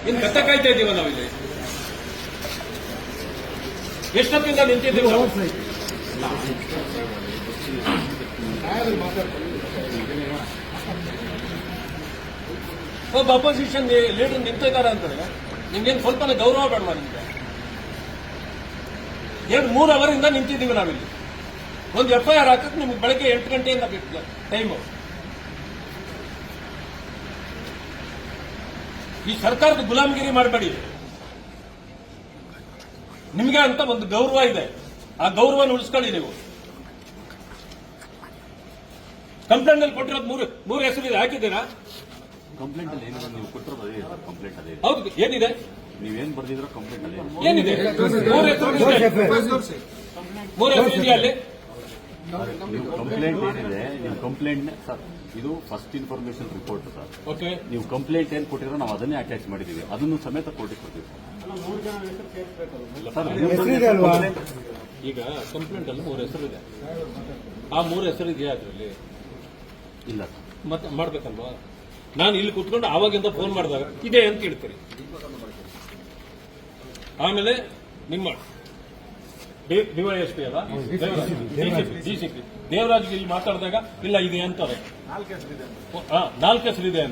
ಇನ್ನು ಬೆತ್ತ ಕಾಯ್ತಾ ಇದೀವ ನಾವಿಲ್ಲಿ. ಎಷ್ಟೊತ್ತಿಂದ ನಿಂತಿದ್ದೀವಿ ನಾವು? ಒಬ್ಬ ಅಪೋಸಿಷನ್ ಲೀಡರ್ ನಿಂತಿದ್ದಾರೆ ಅಂತಾರೆ, ನಿಮ್ಗೇನು ಸ್ವಲ್ಪನೇ ಗೌರವ ಬೇಡವಾ ನಿಮ್ಗೆ? 2-3 ಅವರಿಂದ ನಿಂತಿದ್ದೀವಿ ನಾವಿಲ್ಲಿ. ಒಂದು FIR ಹಾಕಕ್ಕೆ ನಿಮ್ಗೆ ಬೆಳಗ್ಗೆ 8 ಗಂಟೆಯಿಂದ ಬೇಕು ಟೈಮು. ಈ ಸರ್ಕಾರದ ಗುಲಾಮಗಿರಿ ಮಾಡಬೇಡಿ. ನಿಮಗೆ ಅಂತ ಒಂದು ಗೌರವ ಇದೆ, ಆ ಗೌರವನ ಉಳಿಸ್ಕೊಳ್ಳಿ ನೀವು. ಕಂಪ್ಲೇಂಟ್ ಅಲ್ಲಿ ಕೊಟ್ಟಿರೋದು ಮೂರು ಹೆಸರಿದೆ, ಹಾಕಿದ್ದೀರಾ? ಕಂಪ್ಲೇಂಟ್ ಅಲ್ಲಿ ಏನಿದೆ ನೀವು ಕೊಟ್ಟಿರೋದು ಅದೇ ಕಂಪ್ಲೇಂಟ್ ಅದೇ. ಹೌದು, ಏನಿದೆ? ನೀವೇನ್ ಬರ್ದಿದ್ರೋ ಕಂಪ್ಲೇಂಟ್ ಅಲ್ಲಿ ಏನಿದೆ? 3 ಹೆಸರು ಇದೆಯಾ ಅಲ್ಲಿ? ನೀವು ಕಂಪ್ಲೇಂಟ್ ಏನಿದೆ, ನೀವು ಕಂಪ್ಲೇಂಟ್ ಸರ್, ಇದು first information report sir. Okay, ನೀವು ಕಂಪ್ಲೇಂಟ್ ಏನ್ ಕೊಟ್ಟಿರೋ ನಾವು ಅದನ್ನೇ ಅಟ್ಯಾಚ್ ಮಾಡಿದೀವಿ, ಅದನ್ನು ಸಮೇತ ಕೋರ್ಟಿಗೆ ಕೊಡ್ತೀವಿ ಸರ್. ಈಗ ಕಂಪ್ಲೇಂಟ್ ಅಲ್ಲಿ 3 ಹೆಸರು ಇದೆ, ಆ 3 ಹೆಸರು ಇದೆಯಾ ಅದರಲ್ಲಿ? ಇಲ್ಲ ಸರ್. ಮತ್ತೆ ಮಾಡ್ಬೇಕಲ್ವಾ? ನಾನು ಇಲ್ಲಿ ಕುತ್ಕೊಂಡು ಆವಾಗಿಂದ ಫೋನ್ ಮಾಡಿದಾಗ ಇದೆ ಅಂತ ಹೇಳ್ತೀರಿ. ಆಮೇಲೆ ನಿಮ್ಮ ಡಿವೈಎಸ್ಪಿ ಅಲ್ಲ, ಡಿಸಿಪಿ ದೇವರಾಜ್ಗೆ ಇಲ್ಲಿ ಮಾತಾಡಿದಾಗ ಇಲ್ಲ ಇದೆ ಅಂತಾರೆ. 4 ಹೆಸರಿದೆ ಅಂದ್ರೆ